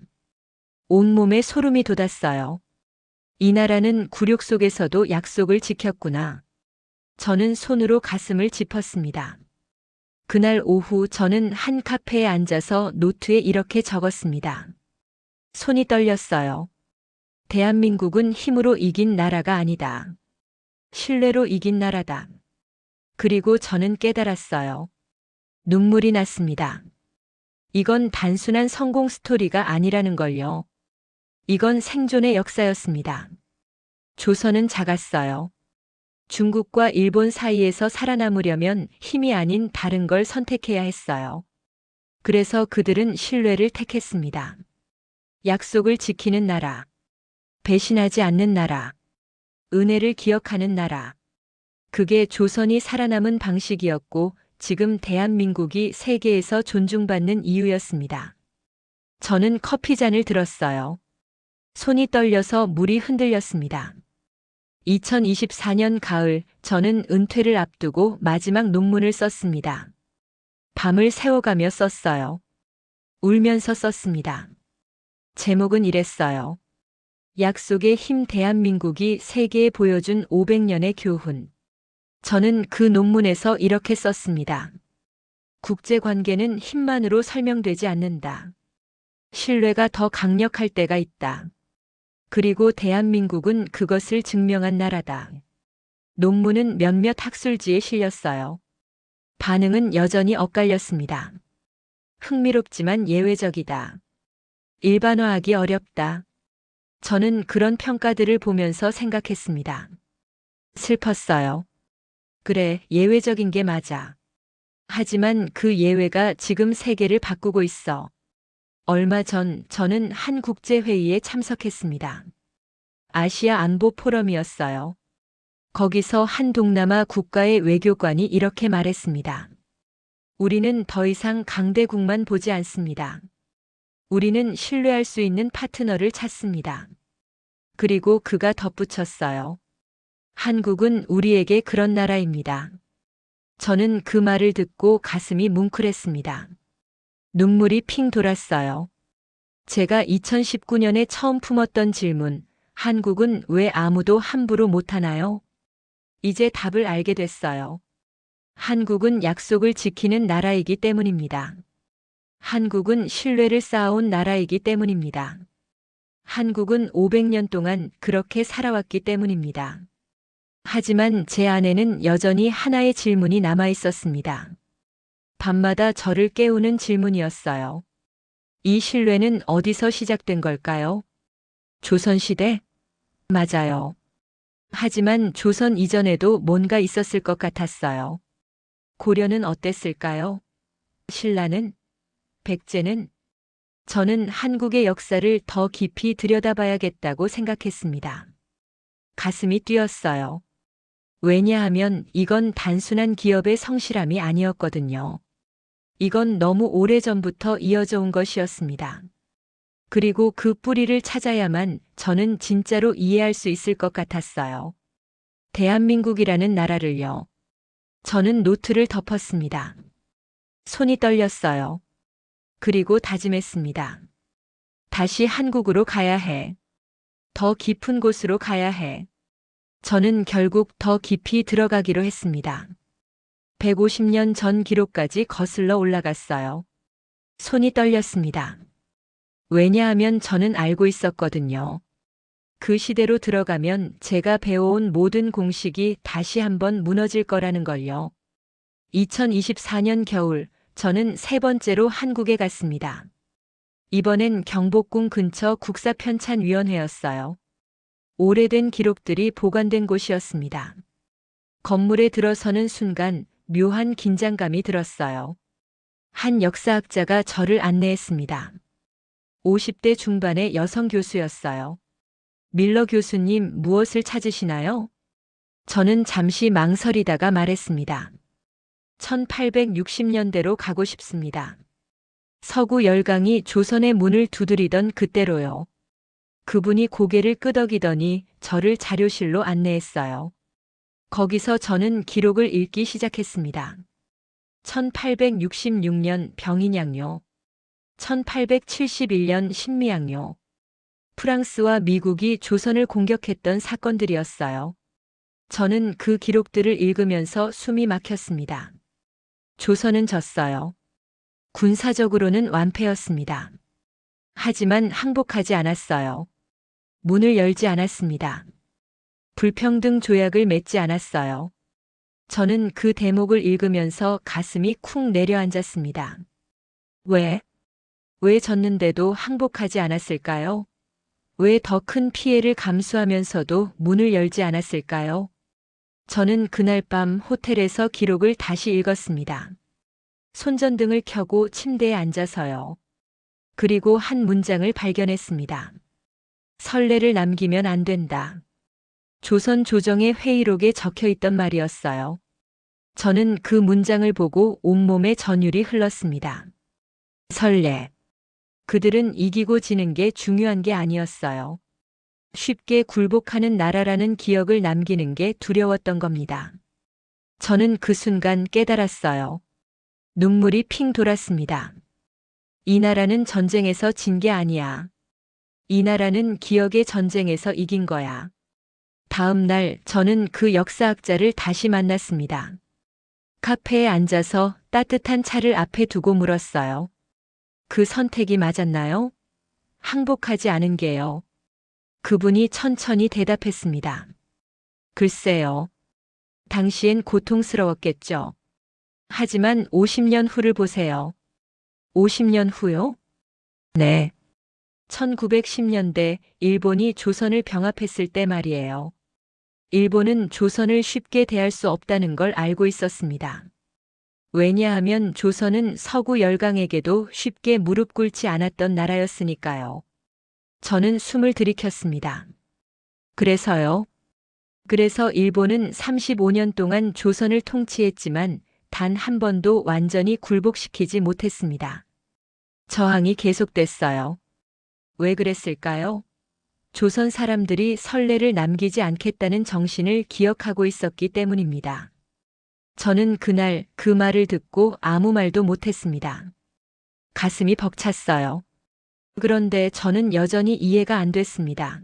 온몸에 소름이 돋았어요. 이 나라는 굴욕 속에서도 약속을 지켰구나. 저는 손으로 가슴을 짚었습니다. 그날 오후 저는 한 카페에 앉아서 노트에 이렇게 적었습니다. 손이 떨렸어요. 대한민국은 힘으로 이긴 나라가 아니다. 신뢰로 이긴 나라다. 그리고 저는 깨달았어요. 눈물이 났습니다. 이건 단순한 성공 스토리가 아니라는 걸요. 이건 생존의 역사였습니다. 조선은 작았어요. 중국과 일본 사이에서 살아남으려면 힘이 아닌 다른 걸 선택해야 했어요. 그래서 그들은 신뢰를 택했습니다. 약속을 지키는 나라, 배신하지 않는 나라, 은혜를 기억하는 나라. 그게 조선이 살아남은 방식이었고 지금 대한민국이 세계에서 존중받는 이유였습니다. 저는 커피잔을 들었어요. 손이 떨려서 물이 흔들렸습니다. 2024년 가을, 저는 은퇴를 앞두고 마지막 논문을 썼습니다. 밤을 새워가며 썼어요. 울면서 썼습니다. 제목은 이랬어요. 약속의 힘, 대한민국이 세계에 보여준 500년의 교훈. 저는 그 논문에서 이렇게 썼습니다. 국제관계는 힘만으로 설명되지 않는다. 신뢰가 더 강력할 때가 있다. 그리고 대한민국은 그것을 증명한 나라다. 논문은 몇몇 학술지에 실렸어요. 반응은 여전히 엇갈렸습니다. 흥미롭지만 예외적이다. 일반화하기 어렵다. 저는 그런 평가들을 보면서 생각했습니다. 슬펐어요. 그래, 예외적인 게 맞아. 하지만 그 예외가 지금 세계를 바꾸고 있어. 얼마 전 저는 한 국제회의에 참석했습니다. 아시아 안보 포럼이었어요. 거기서 한 동남아 국가의 외교관이 이렇게 말했습니다. 우리는 더 이상 강대국만 보지 않습니다. 우리는 신뢰할 수 있는 파트너를 찾습니다. 그리고 그가 덧붙였어요. 한국은 우리에게 그런 나라입니다. 저는 그 말을 듣고 가슴이 뭉클했습니다. 눈물이 핑 돌았어요. 제가 2019년에 처음 품었던 질문, 한국은 왜 아무도 함부로 못하나요? 이제 답을 알게 됐어요. 한국은 약속을 지키는 나라이기 때문입니다. 한국은 신뢰를 쌓아온 나라이기 때문입니다. 한국은 500년 동안 그렇게 살아왔기 때문입니다. 하지만 제 안에는 여전히 하나의 질문이 남아 있었습니다. 밤마다 저를 깨우는 질문이었어요. 이 신뢰는 어디서 시작된 걸까요? 조선시대? 맞아요. 하지만 조선 이전에도 뭔가 있었을 것 같았어요. 고려는 어땠을까요? 신라는? 백제는? 저는 한국의 역사를 더 깊이 들여다봐야겠다고 생각했습니다. 가슴이 뛰었어요. 왜냐하면 이건 단순한 기업의 성실함이 아니었거든요. 이건 너무 오래전부터 이어져 온 것이었습니다. 그리고 그 뿌리를 찾아야만 저는 진짜로 이해할 수 있을 것 같았어요. 대한민국이라는 나라를요. 저는 노트를 덮었습니다. 손이 떨렸어요. 그리고 다짐했습니다. 다시 한국으로 가야 해. 더 깊은 곳으로 가야 해. 저는 결국 더 깊이 들어가기로 했습니다. 150년 전 기록까지 거슬러 올라갔어요. 손이 떨렸습니다. 왜냐하면 저는 알고 있었거든요. 그 시대로 들어가면 제가 배워온 모든 공식이 다시 한번 무너질 거라는 걸요. 2024년 겨울, 저는 세 번째로 한국에 갔습니다. 이번엔 경복궁 근처 국사편찬위원회였어요. 오래된 기록들이 보관된 곳이었습니다. 건물에 들어서는 순간 묘한 긴장감이 들었어요. 한 역사학자가 저를 안내했습니다. 50대 중반의 여성 교수였어요. 밀러 교수님, 무엇을 찾으시나요? 저는 잠시 망설이다가 말했습니다. 1860년대로 가고 싶습니다. 서구 열강이 조선의 문을 두드리던 그때로요. 그분이 고개를 끄덕이더니 저를 자료실로 안내했어요. 거기서 저는 기록을 읽기 시작했습니다. 1866년 병인양요. 1871년 신미양요. 프랑스와 미국이 조선을 공격했던 사건들이었어요. 저는 그 기록들을 읽으면서 숨이 막혔습니다. 조선은 졌어요. 군사적으로는 완패였습니다. 하지만 항복하지 않았어요. 문을 열지 않았습니다. 불평등 조약을 맺지 않았어요. 저는 그 대목을 읽으면서 가슴이 쿵 내려앉았습니다. 왜 졌는데도 항복하지 않았을까요? 왜 더 큰 피해를 감수하면서도 문을 열지 않았을까요? 저는 그날 밤 호텔에서 기록을 다시 읽었습니다. 손전등을 켜고 침대에 앉아서요. 그리고 한 문장을 발견했습니다. 선례를 남기면 안 된다. 조선 조정의 회의록에 적혀 있던 말이었어요. 저는 그 문장을 보고 온몸에 전율이 흘렀습니다. 선례. 그들은 이기고 지는 게 중요한 게 아니었어요. 쉽게 굴복하는 나라라는 기억을 남기는 게 두려웠던 겁니다. 저는 그 순간 깨달았어요. 눈물이 핑 돌았습니다. 이 나라는 전쟁에서 진 게 아니야. 이 나라는 기억의 전쟁에서 이긴 거야. 다음 날 저는 그 역사학자를 다시 만났습니다. 카페에 앉아서 따뜻한 차를 앞에 두고 물었어요. 그 선택이 맞았나요? 항복하지 않은 게요. 그분이 천천히 대답했습니다. 글쎄요. 당시엔 고통스러웠겠죠. 하지만 50년 후를 보세요. 50년 후요? 네. 1910년대 일본이 조선을 병합했을 때 말이에요. 일본은 조선을 쉽게 대할 수 없다는 걸 알고 있었습니다. 왜냐하면 조선은 서구 열강에게도 쉽게 무릎 꿇지 않았던 나라였으니까요. 저는 숨을 들이켰습니다. 그래서요. 그래서 일본은 35년 동안 조선을 통치했지만 단 한 번도 완전히 굴복시키지 못했습니다. 저항이 계속됐어요. 왜 그랬을까요? 조선 사람들이 선례를 남기지 않겠다는 정신을 기억하고 있었기 때문입니다. 저는 그날 그 말을 듣고 아무 말도 못했습니다. 가슴이 벅찼어요. 그런데 저는 여전히 이해가 안 됐습니다.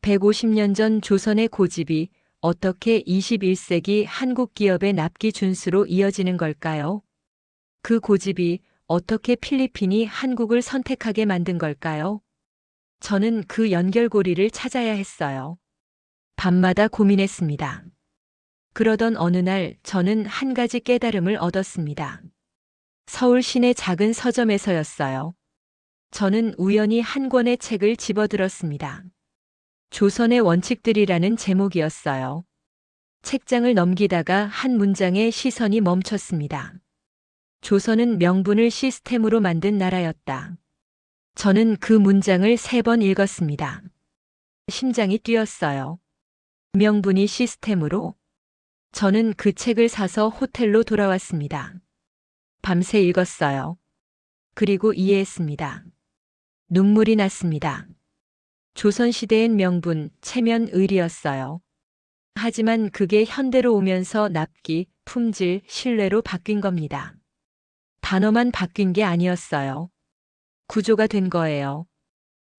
150년 전 조선의 고집이 어떻게 21세기 한국 기업의 납기 준수로 이어지는 걸까요? 그 고집이 어떻게 필리핀이 한국을 선택하게 만든 걸까요? 저는 그 연결고리를 찾아야 했어요. 밤마다 고민했습니다. 그러던 어느 날 저는 한 가지 깨달음을 얻었습니다. 서울 시내 작은 서점에서였어요. 저는 우연히 한 권의 책을 집어들었습니다. 조선의 원칙들이라는 제목이었어요. 책장을 넘기다가 한 문장에 시선이 멈췄습니다. 조선은 명분을 시스템으로 만든 나라였다. 저는 그 문장을 3번 읽었습니다. 심장이 뛰었어요. 명분이 시스템으로? 저는 그 책을 사서 호텔로 돌아왔습니다. 밤새 읽었어요. 그리고 이해했습니다. 눈물이 났습니다. 조선시대엔 명분, 체면, 의리였어요. 하지만 그게 현대로 오면서 납기, 품질, 신뢰로 바뀐 겁니다. 단어만 바뀐 게 아니었어요. 구조가 된 거예요.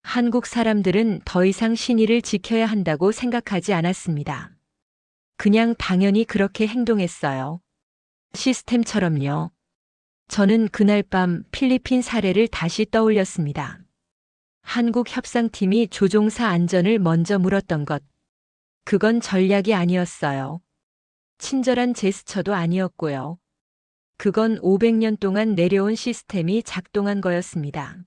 한국 사람들은 더 이상 신의를 지켜야 한다고 생각하지 않았습니다. 그냥 당연히 그렇게 행동했어요. 시스템처럼요. 저는 그날 밤 필리핀 사례를 다시 떠올렸습니다. 한국 협상팀이 조종사 안전을 먼저 물었던 것. 그건 전략이 아니었어요. 친절한 제스처도 아니었고요. 그건 500년 동안 내려온 시스템이 작동한 거였습니다.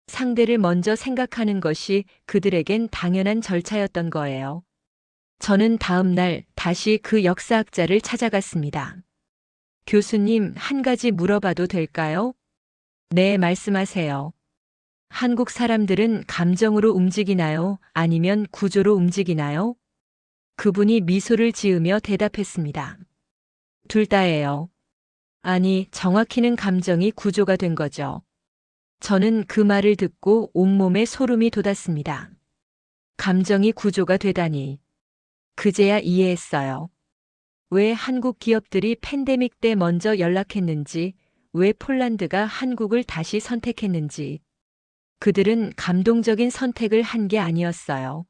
상대를 먼저 생각하는 것이 그들에겐 당연한 절차였던 거예요. 저는 다음 날 다시 그 역사학자를 찾아갔습니다. 교수님, 한 가지 물어봐도 될까요? 네, 말씀하세요. 한국 사람들은 감정으로 움직이나요? 아니면 구조로 움직이나요? 그분이 미소를 지으며 대답했습니다. 둘 다예요. 아니, 정확히는 감정이 구조가 된 거죠. 저는 그 말을 듣고 온몸에 소름이 돋았습니다. 감정이 구조가 되다니. 그제야 이해했어요. 왜 한국 기업들이 팬데믹 때 먼저 연락했는지, 왜 폴란드가 한국을 다시 선택했는지. 그들은 감동적인 선택을 한 게 아니었어요.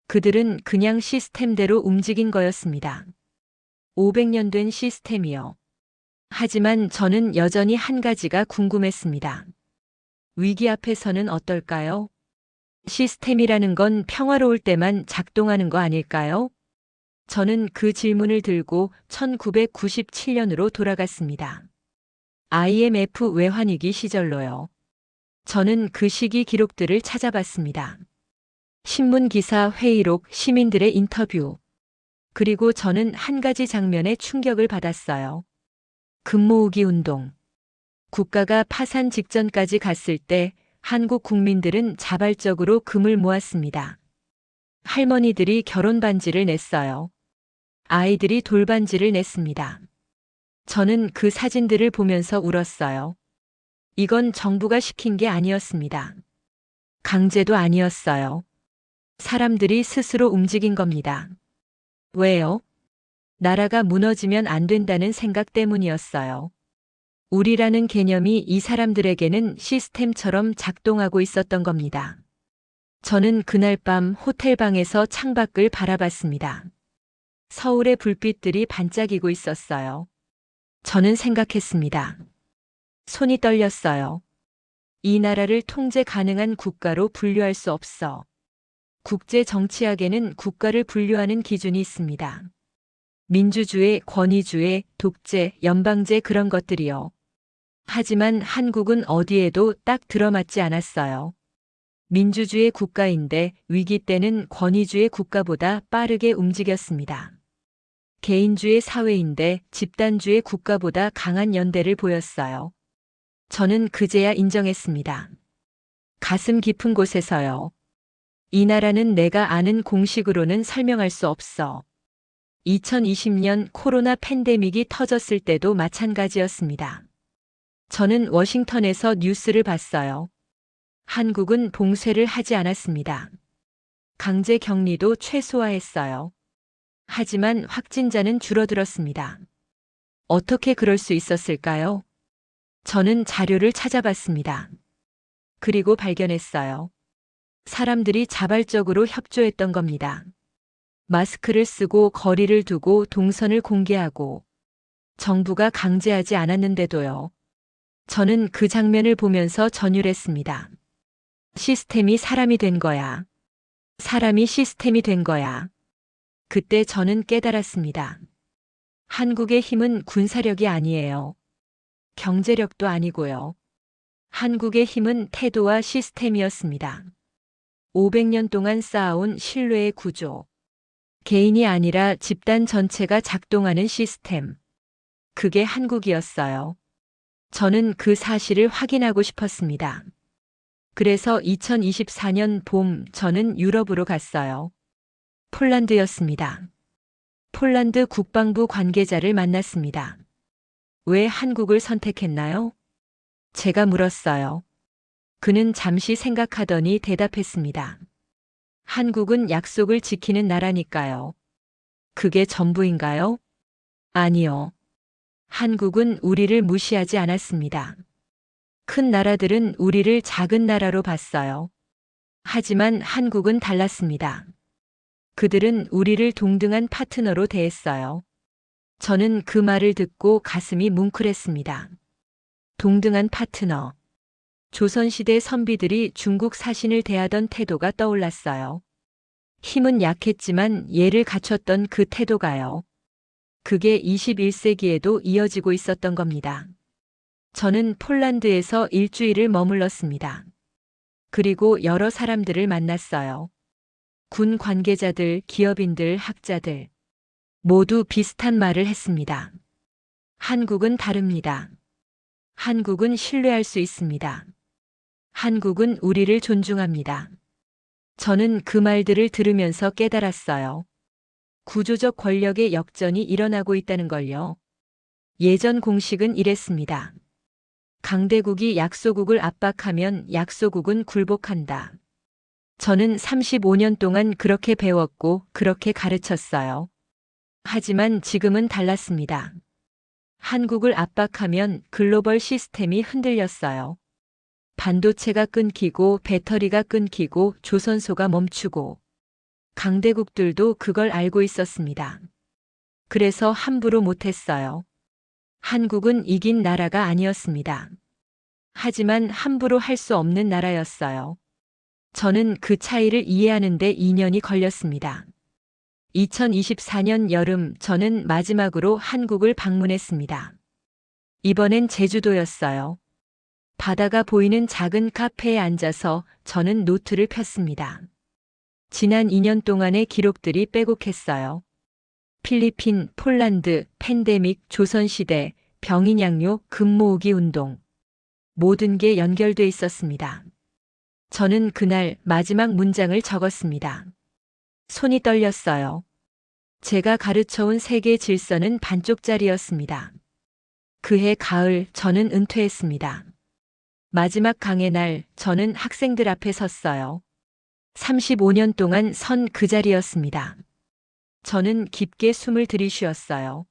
그들은 그냥 시스템대로 움직인 거였습니다. 500년 된 시스템이요. 하지만 저는 여전히 한 가지가 궁금했습니다. 위기 앞에서는 어떨까요? 시스템이라는 건 평화로울 때만 작동하는 거 아닐까요? 저는 그 질문을 들고 1997년으로 돌아갔습니다. IMF 외환위기 시절로요. 저는 그 시기 기록들을 찾아봤습니다. 신문 기사, 회의록, 시민들의 인터뷰. 그리고 저는 한 가지 장면에 충격을 받았어요. 금 모으기 운동. 국가가 파산 직전까지 갔을 때 한국 국민들은 자발적으로 금을 모았습니다. 할머니들이 결혼 반지를 냈어요. 아이들이 돌반지를 냈습니다. 저는 그 사진들을 보면서 울었어요. 이건 정부가 시킨 게 아니었습니다. 강제도 아니었어요. 사람들이 스스로 움직인 겁니다. 왜요? 나라가 무너지면 안 된다는 생각 때문이었어요. 우리라는 개념이 이 사람들에게는 시스템처럼 작동하고 있었던 겁니다. 저는 그날 밤 호텔방에서 창밖을 바라봤습니다. 서울의 불빛들이 반짝이고 있었어요. 저는 생각했습니다. 손이 떨렸어요. 이 나라를 통제 가능한 국가로 분류할 수 없어. 국제 정치학에는 국가를 분류하는 기준이 있습니다. 민주주의, 권위주의, 독재, 연방제 그런 것들이요. 하지만 한국은 어디에도 딱 들어맞지 않았어요. 민주주의 국가인데 위기 때는 권위주의 국가보다 빠르게 움직였습니다. 개인주의 사회인데 집단주의 국가보다 강한 연대를 보였어요. 저는 그제야 인정했습니다. 가슴 깊은 곳에서요. 이 나라는 내가 아는 공식으로는 설명할 수 없어. 2020년 코로나 팬데믹이 터졌을 때도 마찬가지였습니다. 저는 워싱턴에서 뉴스를 봤어요. 한국은 봉쇄를 하지 않았습니다. 강제 격리도 최소화했어요. 하지만 확진자는 줄어들었습니다. 어떻게 그럴 수 있었을까요? 저는 자료를 찾아봤습니다. 그리고 발견했어요. 사람들이 자발적으로 협조했던 겁니다. 마스크를 쓰고 거리를 두고 동선을 공개하고 정부가 강제하지 않았는데도요. 저는 그 장면을 보면서 전율했습니다. 시스템이 사람이 된 거야. 사람이 시스템이 된 거야. 그때 저는 깨달았습니다. 한국의 힘은 군사력이 아니에요. 경제력도 아니고요. 한국의 힘은 태도와 시스템이었습니다. 500년 동안 쌓아온 신뢰의 구조. 개인이 아니라 집단 전체가 작동하는 시스템. 그게 한국이었어요. 저는 그 사실을 확인하고 싶었습니다. 그래서 2024년 봄 저는 유럽으로 갔어요. 폴란드였습니다. 폴란드 국방부 관계자를 만났습니다. 왜 한국을 선택했나요? 제가 물었어요. 그는 잠시 생각하더니 대답했습니다. 한국은 약속을 지키는 나라니까요. 그게 전부인가요? 아니요. 한국은 우리를 무시하지 않았습니다. 큰 나라들은 우리를 작은 나라로 봤어요. 하지만 한국은 달랐습니다. 그들은 우리를 동등한 파트너로 대했어요. 저는 그 말을 듣고 가슴이 뭉클했습니다. 동등한 파트너. 조선시대 선비들이 중국 사신을 대하던 태도가 떠올랐어요. 힘은 약했지만 예를 갖췄던 그 태도가요. 그게 21세기에도 이어지고 있었던 겁니다. 저는 폴란드에서 일주일을 머물렀습니다. 그리고 여러 사람들을 만났어요. 군 관계자들, 기업인들, 학자들. 모두 비슷한 말을 했습니다. 한국은 다릅니다. 한국은 신뢰할 수 있습니다. 한국은 우리를 존중합니다. 저는 그 말들을 들으면서 깨달았어요. 구조적 권력의 역전이 일어나고 있다는 걸요. 예전 공식은 이랬습니다. 강대국이 약소국을 압박하면 약소국은 굴복한다. 저는 35년 동안 그렇게 배웠고 그렇게 가르쳤어요. 하지만 지금은 달랐습니다. 한국을 압박하면 글로벌 시스템이 흔들렸어요. 반도체가 끊기고 배터리가 끊기고 조선소가 멈추고 강대국들도 그걸 알고 있었습니다. 그래서 함부로 못했어요. 한국은 이긴 나라가 아니었습니다. 하지만 함부로 할 수 없는 나라였어요. 저는 그 차이를 이해하는 데 2년이 걸렸습니다. 2024년 여름 저는 마지막으로 한국을 방문했습니다. 이번엔 제주도였어요. 바다가 보이는 작은 카페에 앉아서 저는 노트를 폈습니다. 지난 2년 동안의 기록들이 빼곡했어요. 필리핀, 폴란드, 팬데믹, 조선시대, 병인양요, 금모으기 운동. 모든 게 연결돼 있었습니다. 저는 그날 마지막 문장을 적었습니다. 손이 떨렸어요. 제가 가르쳐온 세계 질서는 반쪽짜리였습니다. 그해 가을 저는 은퇴했습니다. 마지막 강의 날 저는 학생들 앞에 섰어요. 35년 동안 선 그 자리였습니다. 저는 깊게 숨을 들이쉬었어요.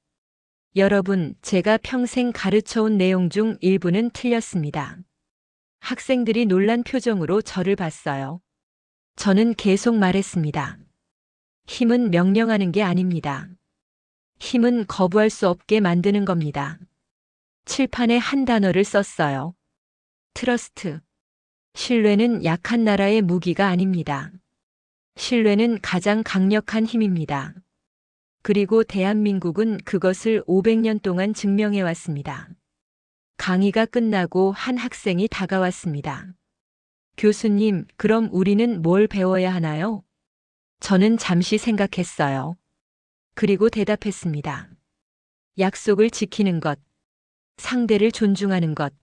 여러분, 제가 평생 가르쳐온 내용 중 일부는 틀렸습니다. 학생들이 놀란 표정으로 저를 봤어요. 저는 계속 말했습니다. 힘은 명령하는 게 아닙니다. 힘은 거부할 수 없게 만드는 겁니다. 칠판에 한 단어를 썼어요. 트러스트. 신뢰는 약한 나라의 무기가 아닙니다. 신뢰는 가장 강력한 힘입니다. 그리고 대한민국은 그것을 500년 동안 증명해 왔습니다. 강의가 끝나고 한 학생이 다가왔습니다. 교수님, 그럼 우리는 뭘 배워야 하나요? 저는 잠시 생각했어요. 그리고 대답했습니다. 약속을 지키는 것, 상대를 존중하는 것,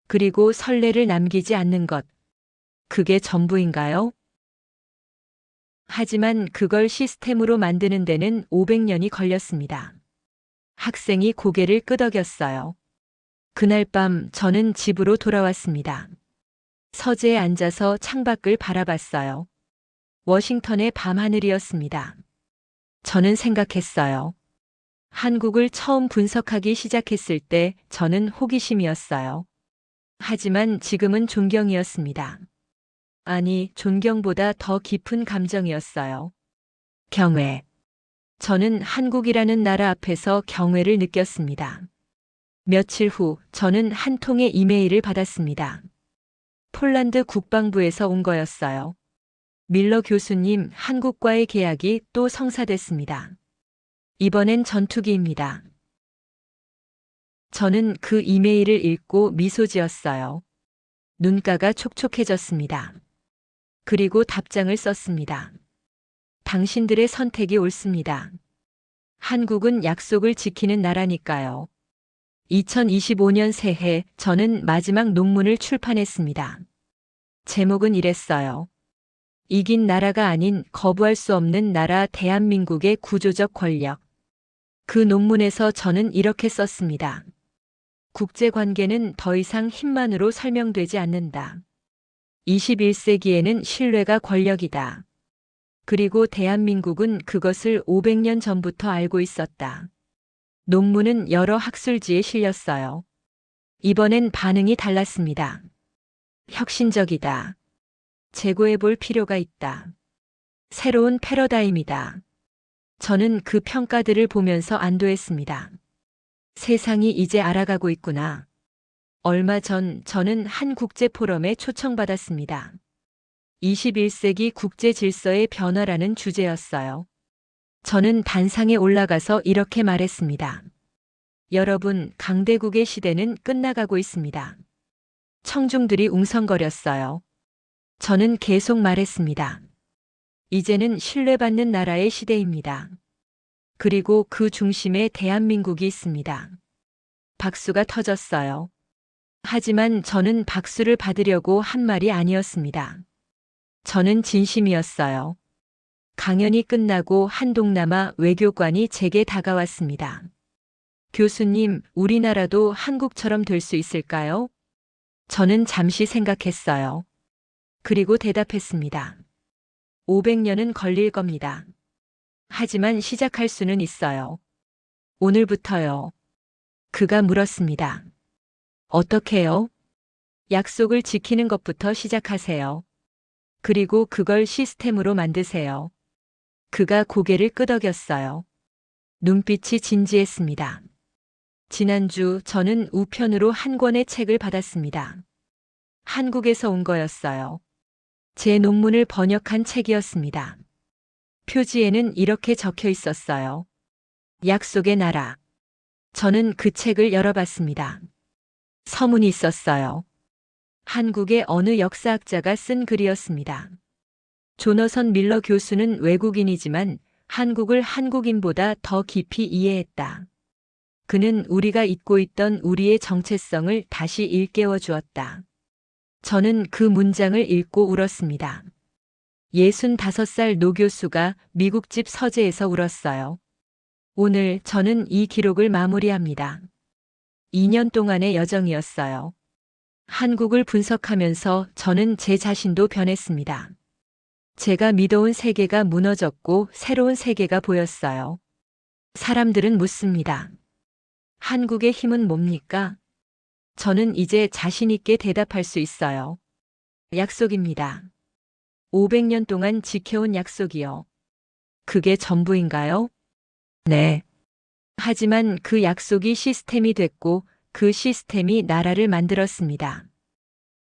그리고 선례를 남기지 않는 것. 그게 전부인가요? 하지만 그걸 시스템으로 만드는 데는 500년이 걸렸습니다. 학생이 고개를 끄덕였어요. 그날 밤 저는 집으로 돌아왔습니다. 서재에 앉아서 창밖을 바라봤어요. 워싱턴의 밤하늘이었습니다. 저는 생각했어요. 한국을 처음 분석하기 시작했을 때 저는 호기심이었어요. 하지만 지금은 존경이었습니다. 아니, 존경보다 더 깊은 감정이었어요. 경외. 저는 한국이라는 나라 앞에서 경외를 느꼈습니다. 며칠 후 저는 한 통의 이메일을 받았습니다. 폴란드 국방부에서 온 거였어요. 밀러 교수님, 한국과의 계약이 또 성사됐습니다. 이번엔 전투기입니다. 저는 그 이메일을 읽고 미소 지었어요. 눈가가 촉촉해졌습니다. 그리고 답장을 썼습니다. 당신들의 선택이 옳습니다. 한국은 약속을 지키는 나라니까요. 2025년 새해 저는 마지막 논문을 출판했습니다. 제목은 이랬어요. 이긴 나라가 아닌 거부할 수 없는 나라 대한민국의 구조적 권력. 그 논문에서 저는 이렇게 썼습니다. 국제관계는 더 이상 힘만으로 설명되지 않는다. 21세기에는 신뢰가 권력이다. 그리고 대한민국은 그것을 500년 전부터 알고 있었다. 논문은 여러 학술지에 실렸어요. 이번엔 반응이 달랐습니다. 혁신적이다. 재고해 볼 필요가 있다. 새로운 패러다임이다. 저는 그 평가들을 보면서 안도했습니다. 세상이 이제 알아가고 있구나. 얼마 전 저는 한 국제 포럼에 초청받았습니다. 21세기 국제 질서의 변화라는 주제였어요. 저는 단상에 올라가서 이렇게 말했습니다. 여러분, 강대국의 시대는 끝나가고 있습니다. 청중들이 웅성거렸어요. 저는 계속 말했습니다. 이제는 신뢰받는 나라의 시대입니다. 그리고 그 중심에 대한민국이 있습니다. 박수가 터졌어요. 하지만 저는 박수를 받으려고 한 말이 아니었습니다. 저는 진심이었어요. 강연이 끝나고 한 동남아 외교관이 제게 다가왔습니다. 교수님, 우리나라도 한국처럼 될 수 있을까요? 저는 잠시 생각했어요. 그리고 대답했습니다. 500년은 걸릴 겁니다. 하지만 시작할 수는 있어요. 오늘부터요. 그가 물었습니다. 어떻게요? 약속을 지키는 것부터 시작하세요. 그리고 그걸 시스템으로 만드세요. 그가 고개를 끄덕였어요. 눈빛이 진지했습니다. 지난주 저는 우편으로 한 권의 책을 받았습니다. 한국에서 온 거였어요. 제 논문을 번역한 책이었습니다. 표지에는 이렇게 적혀 있었어요. 약속의 나라. 저는 그 책을 열어봤습니다. 서문이 있었어요. 한국의 어느 역사학자가 쓴 글이었습니다. 조너선 밀러 교수는 외국인이지만 한국을 한국인보다 더 깊이 이해했다. 그는 우리가 잊고 있던 우리의 정체성을 다시 일깨워 주었다. 저는 그 문장을 읽고 울었습니다. 65살 노 교수가 미국집 서재에서 울었어요. 오늘 저는 이 기록을 마무리합니다. 2년 동안의 여정이었어요. 한국을 분석하면서 저는 제 자신도 변했습니다. 제가 믿어온 세계가 무너졌고 새로운 세계가 보였어요. 사람들은 묻습니다. 한국의 힘은 뭡니까? 저는 이제 자신 있게 대답할 수 있어요. 약속입니다. 500년 동안 지켜온 약속이요. 그게 전부인가요? 네. 하지만 그 약속이 시스템이 됐고 그 시스템이 나라를 만들었습니다.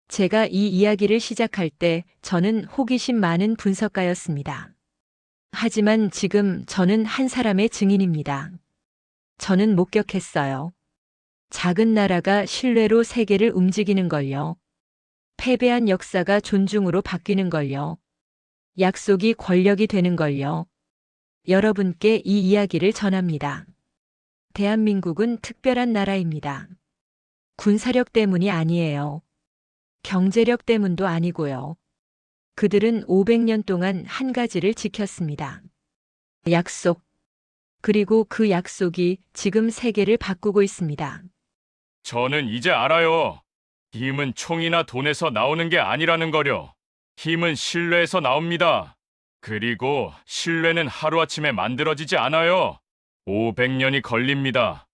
제가 이 이야기를 시작할 때 저는 호기심 많은 분석가였습니다. 하지만 지금 저는 한 사람의 증인입니다. 저는 목격했어요. 작은 나라가 신뢰로 세계를 움직이는 걸요. 패배한 역사가 존중으로 바뀌는 걸요. 약속이 권력이 되는 걸요. 여러분께 이 이야기를 전합니다. 대한민국은 특별한 나라입니다. 군사력 때문이 아니에요. 경제력 때문도 아니고요. 그들은 500년 동안 한 가지를 지켰습니다. 약속. 그리고 그 약속이 지금 세계를 바꾸고 있습니다. 저는 이제 알아요. 힘은 총이나 돈에서 나오는 게 아니라는 거요. 힘은 신뢰에서 나옵니다. 그리고 신뢰는 하루아침에 만들어지지 않아요. 500년이 걸립니다.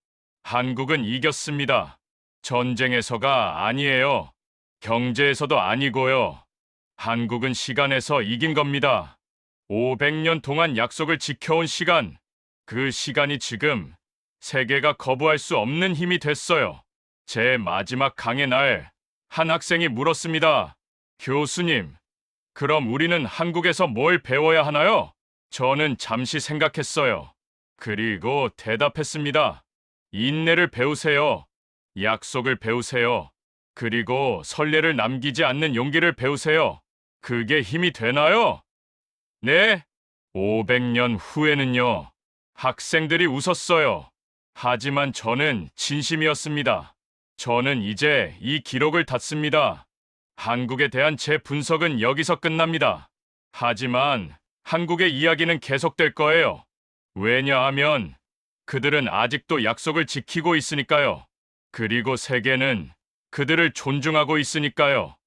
한국은 이겼습니다. 전쟁에서가 아니에요. 경제에서도 아니고요. 한국은 시간에서 이긴 겁니다. 500년 동안 약속을 지켜온 시간, 그 시간이 지금 세계가 거부할 수 없는 힘이 됐어요. 제 마지막 강의 날, 한 학생이 물었습니다. 교수님, 그럼 우리는 한국에서 뭘 배워야 하나요? 저는 잠시 생각했어요. 그리고 대답했습니다. 인내를 배우세요. 약속을 배우세요. 그리고 선례를 남기지 않는 용기를 배우세요. 그게 힘이 되나요? 네? 500년 후에는요. 학생들이 웃었어요. 하지만 저는 진심이었습니다. 저는 이제 이 기록을 닫습니다. 한국에 대한 제 분석은 여기서 끝납니다. 하지만 한국의 이야기는 계속될 거예요. 왜냐하면 그들은 아직도 약속을 지키고 있으니까요. 그리고 세계는 그들을 존중하고 있으니까요.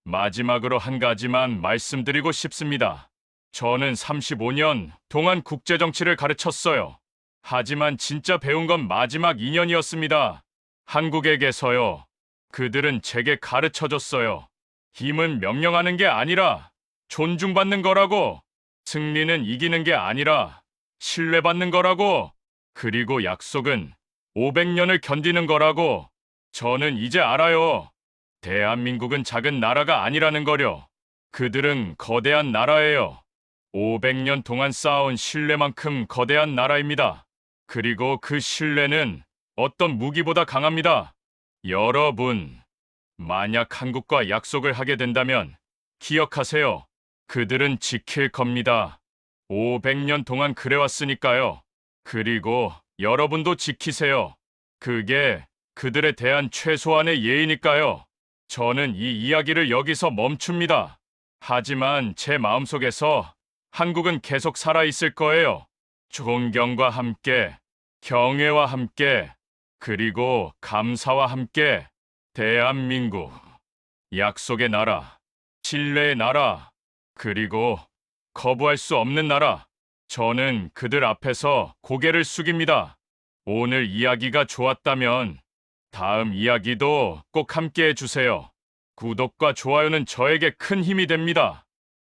마지막으로 한 가지만 말씀드리고 싶습니다. 저는 35년 동안 국제정치를 가르쳤어요. 하지만 진짜 배운 건 마지막 2년이었습니다. 한국에게서요. 그들은 제게 가르쳐줬어요. 힘은 명령하는 게 아니라 존중받는 거라고. 승리는 이기는 게 아니라 신뢰받는 거라고. 그리고 약속은 500년을 견디는 거라고. 저는 이제 알아요. 대한민국은 작은 나라가 아니라는 거려. 그들은 거대한 나라예요. 500년 동안 쌓아온 신뢰만큼 거대한 나라입니다. 그리고 그 신뢰는 어떤 무기보다 강합니다. 여러분, 만약 한국과 약속을 하게 된다면 기억하세요. 그들은 지킬 겁니다. 500년 동안 그래왔으니까요. 그리고 여러분도 지키세요. 그게 그들에 대한 최소한의 예의니까요. 저는 이 이야기를 여기서 멈춥니다. 하지만 제 마음속에서 한국은 계속 살아있을 거예요. 존경과 함께, 경애와 함께, 그리고 감사와 함께 대한민국, 약속의 나라, 신뢰의 나라, 그리고 거부할 수 없는 나라. 저는 그들 앞에서 고개를 숙입니다. 오늘 이야기가 좋았다면 다음 이야기도 꼭 함께 해주세요. 구독과 좋아요는 저에게 큰 힘이 됩니다.